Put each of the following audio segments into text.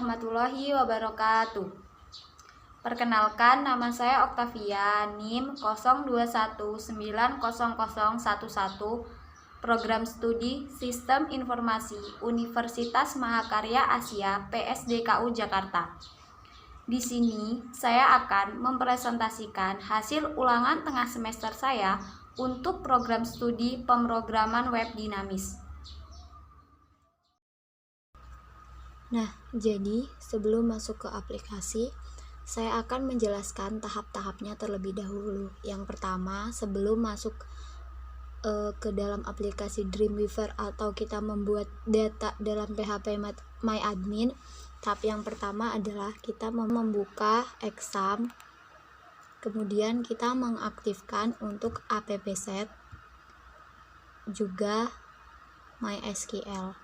warahmatullahi wabarakatuh. Perkenalkan, nama saya Oktavia, NIM 02190011, Program Studi Sistem Informasi Universitas Mahakarya Asia PSDKU Jakarta. Di sini saya akan mempresentasikan hasil ulangan tengah semester saya untuk program studi pemrograman web dinamis. Nah, jadi sebelum masuk ke aplikasi, saya akan menjelaskan tahap-tahapnya terlebih dahulu. Yang pertama, sebelum masuk ke dalam aplikasi Dreamweaver atau kita membuat data dalam PHP MyAdmin, tahap yang pertama adalah kita membuka exam, kemudian kita mengaktifkan untuk appset, juga MySQL.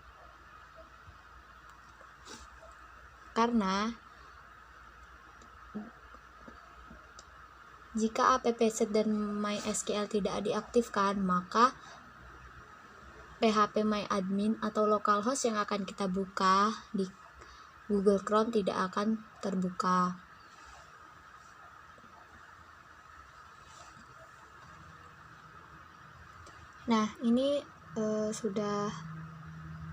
Karena jika appset dan MySQL tidak diaktifkan, maka PHP MyAdmin atau localhost yang akan kita buka di Google Chrome tidak akan terbuka. Nah, ini sudah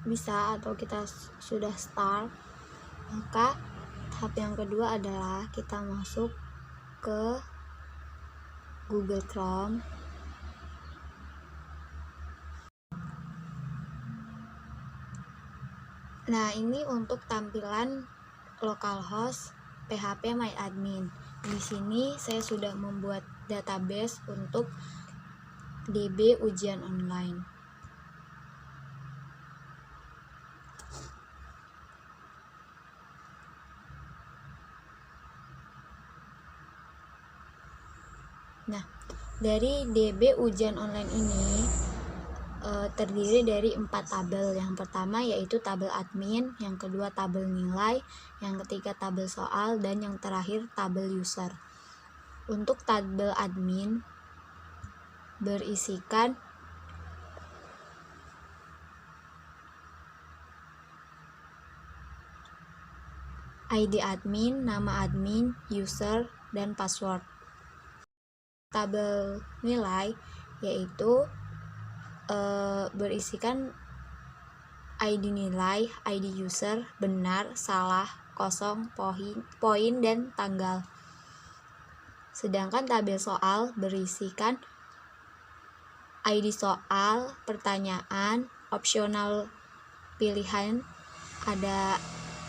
bisa atau kita sudah start. Maka tahap yang kedua adalah kita masuk ke Google Chrome. Nah, ini untuk tampilan localhost PHP MyAdmin. Di sini saya sudah membuat database untuk DB ujian online. Nah, dari DB ujian online ini terdiri dari 4 tabel. Yang pertama yaitu tabel admin, yang kedua tabel nilai, yang ketiga tabel soal, dan yang terakhir tabel user. Untuk tabel admin berisikan ID admin, nama admin, user, dan password. Tabel nilai yaitu berisikan ID nilai, ID user, benar, salah, kosong, poin, dan tanggal. Sedangkan tabel soal berisikan ID soal, pertanyaan, opsional pilihan, ada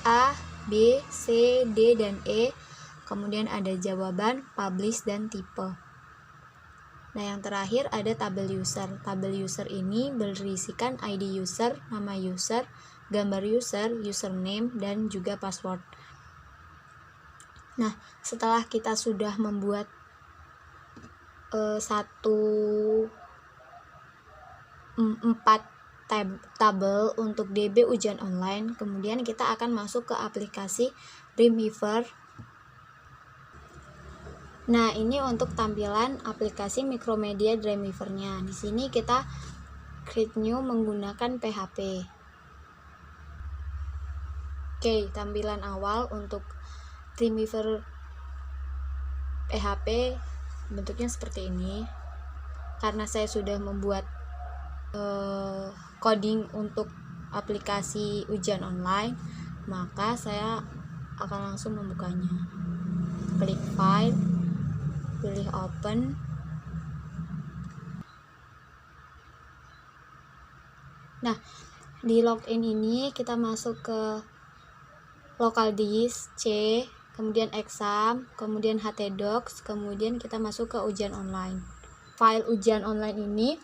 A, B, C, D, dan E, kemudian ada jawaban, publish, dan tipe. Nah, yang terakhir ada tabel user. Tabel user ini berisikan ID user, nama user, gambar user, username, dan juga password. Nah, setelah kita sudah membuat empat tabel untuk DB ujian online, kemudian kita akan masuk ke aplikasi Dreamweaver. Nah, ini untuk tampilan aplikasi Micromedia Dreamweaver-nya. Di sini kita create new menggunakan PHP. Oke, tampilan awal untuk Dreamweaver PHP bentuknya seperti ini. Karena saya sudah membuat coding untuk aplikasi ujian online, maka saya akan langsung membukanya. Klik file, pilih open. Nah, di login ini kita masuk ke local disk C, kemudian exam, kemudian htdocs, kemudian kita masuk ke ujian online. File ujian online ini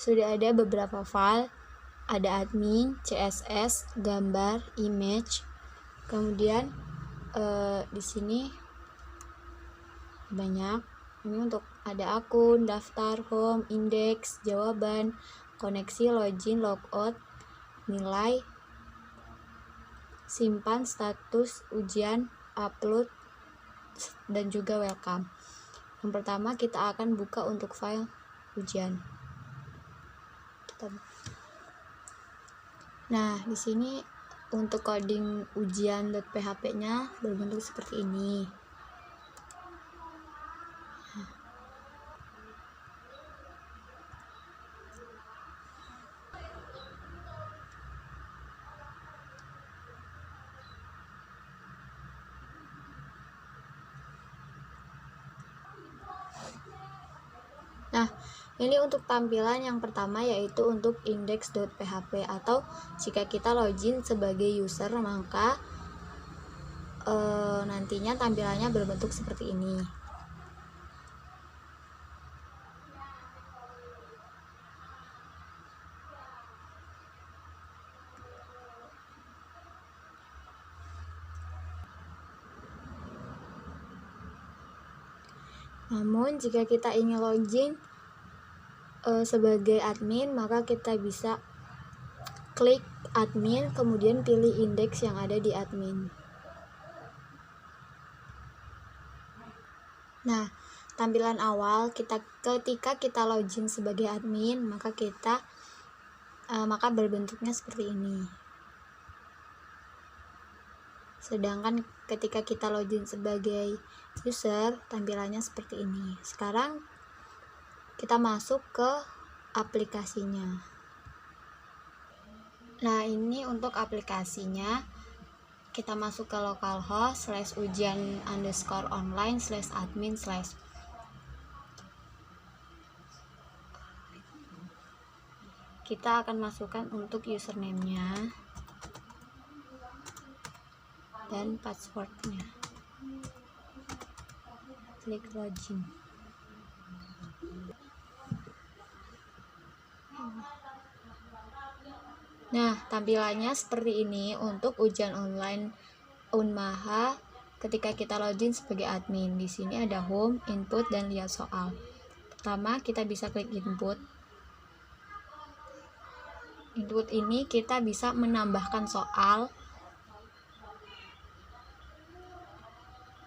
sudah ada beberapa file, ada admin, CSS, gambar, image. Kemudian di sini banyak. Ini untuk ada akun, daftar, home, indeks, jawaban, koneksi, login, logout, nilai, simpan, status, ujian, upload, dan juga welcome. Yang pertama kita akan buka untuk file ujian. Nah, di sini untuk coding ujian.php-nya berbentuk seperti ini. Nah, ini untuk tampilan yang pertama, yaitu untuk index.php, atau jika kita login sebagai user maka nantinya tampilannya berbentuk seperti ini. Namun jika kita ingin login sebagai admin, maka kita bisa klik admin, kemudian pilih indeks yang ada di admin. Nah, tampilan awal ketika kita login sebagai admin, maka berbentuknya seperti ini. Sedangkan ketika kita login sebagai user, tampilannya seperti ini. Sekarang kita masuk ke aplikasinya. Nah, ini untuk aplikasinya. Kita masuk ke localhost /ujian_online/admin/. Kita akan masukkan untuk username-nya dan passwordnya. Klik login. Nah, tampilannya seperti ini untuk ujian online Unmaha ketika kita login sebagai admin. Di sini ada home, input, dan lihat soal. Pertama, kita bisa klik input. Input ini kita bisa menambahkan soal.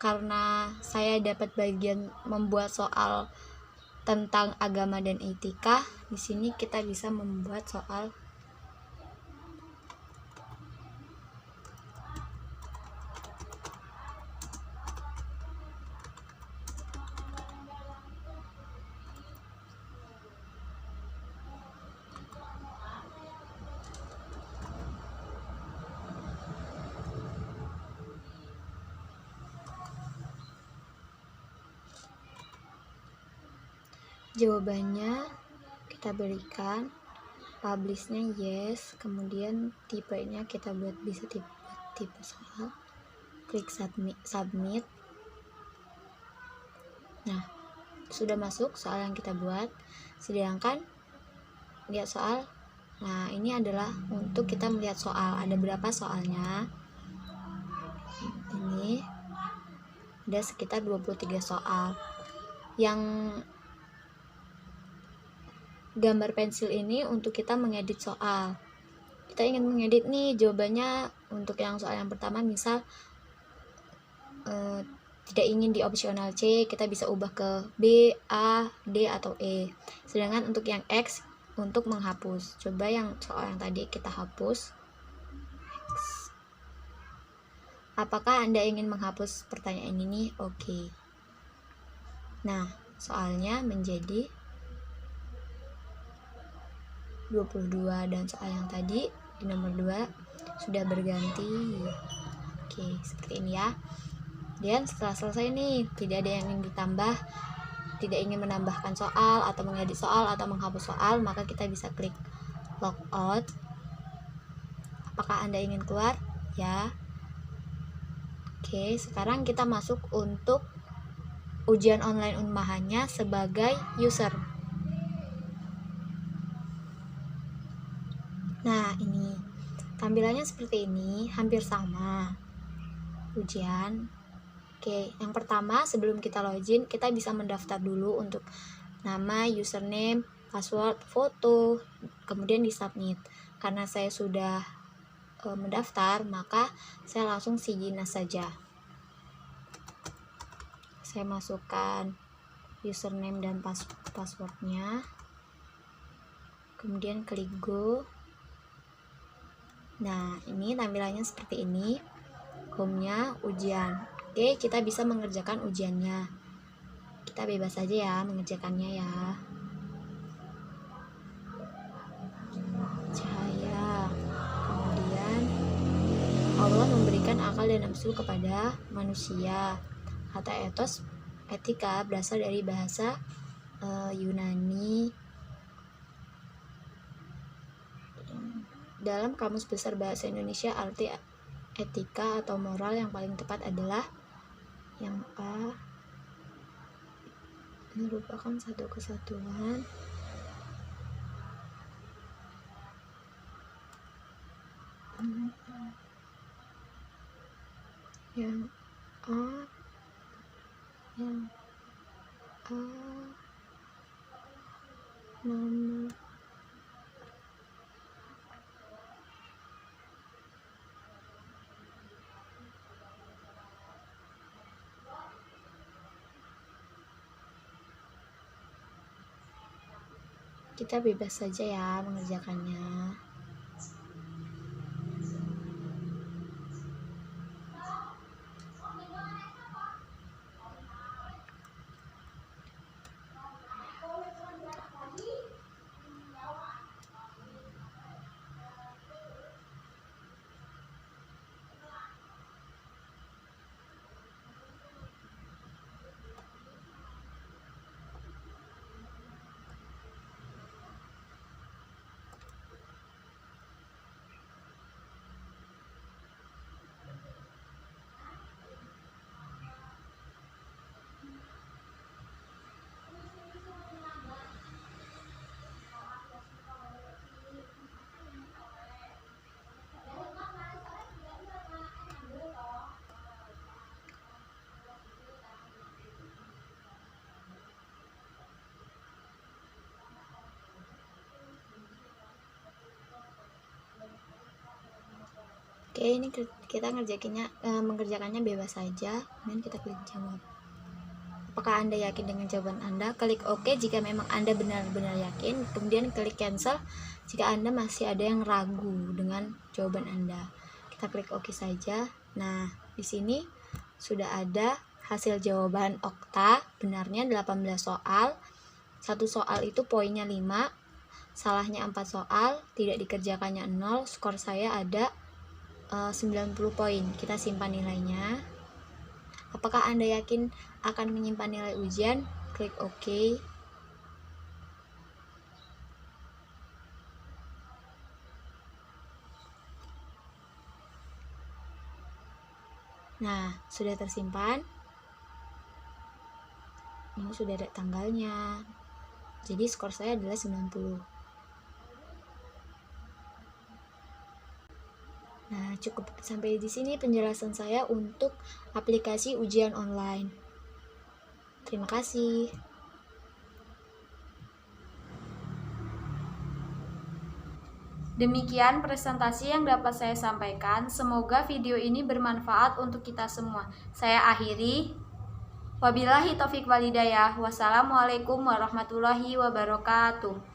Karena saya dapat bagian membuat soal tentang agama dan etika, di sini kita bisa membuat soal. Jawabannya kita berikan, publishnya yes, kemudian tipenya kita bisa tipe soal, klik submit. Nah, sudah masuk soal yang kita buat. Sedangkan lihat soal, nah ini adalah untuk kita melihat soal, ada berapa soalnya. Ini ada sekitar 23 soal. Yang gambar pensil ini untuk kita mengedit soal. Kita ingin mengedit nih jawabannya. Untuk yang soal yang pertama, misal tidak ingin di opsional C, kita bisa ubah ke B, A, D, atau E. Sedangkan untuk yang X, untuk menghapus. Coba yang soal yang tadi kita hapus. Apakah Anda ingin menghapus pertanyaan ini? Oke. Nah, soalnya menjadi 22, dan soal yang tadi di nomor 2 sudah berganti. Oke, seperti ini ya. Dan setelah selesai nih, tidak ada yang ingin ditambah, tidak ingin menambahkan soal atau mengedit soal atau menghapus soal, maka kita bisa klik logout. Apakah Anda ingin keluar? Ya. Oke, sekarang kita masuk untuk ujian online Unmahanya sebagai user. Nah, ini tampilannya seperti ini, hampir sama ujian. Oke, yang pertama sebelum kita login, kita bisa mendaftar dulu untuk nama, username, password, foto, kemudian di submit. Karena saya sudah mendaftar, maka saya langsung sign saja. Saya masukkan username dan passwordnya, kemudian klik go. Nah, ini tampilannya seperti ini. Home-nya ujian. Oke, kita bisa mengerjakan ujiannya. Kita bebas saja ya mengerjakannya ya. Cahaya. Kemudian Allah memberikan akal dan nafsu kepada manusia. Kata etos, etika berasal dari bahasa Yunani. Dalam Kamus Besar Bahasa Indonesia, arti etika atau moral yang paling tepat adalah yang A, merupakan satu kesatuan yang A nomor kita bebas saja ya mengerjakannya. Oke, ini kita mengerjakannya bebas saja. Kemudian kita klik jawab. Apakah Anda yakin dengan jawaban Anda? Klik OK jika memang Anda benar-benar yakin. Kemudian klik cancel jika Anda masih ada yang ragu dengan jawaban Anda. Kita klik OK saja. Nah, di sini sudah ada hasil jawaban Okta. Benarnya 18 soal. Satu soal itu poinnya 5. Salahnya 4 soal. Tidak dikerjakannya 0. Skor saya ada 90 poin. Kita simpan nilainya. Apakah Anda yakin akan menyimpan nilai ujian? Klik OK. Nah, sudah tersimpan. Ini sudah ada tanggalnya. Jadi skor saya adalah 90. Nah, cukup sampai di sini penjelasan saya untuk aplikasi ujian online. Terima kasih. Demikian presentasi yang dapat saya sampaikan. Semoga video ini bermanfaat untuk kita semua. Saya akhiri. Wabillahi taufiq walhidayah. Wassalamualaikum warahmatullahi wabarakatuh.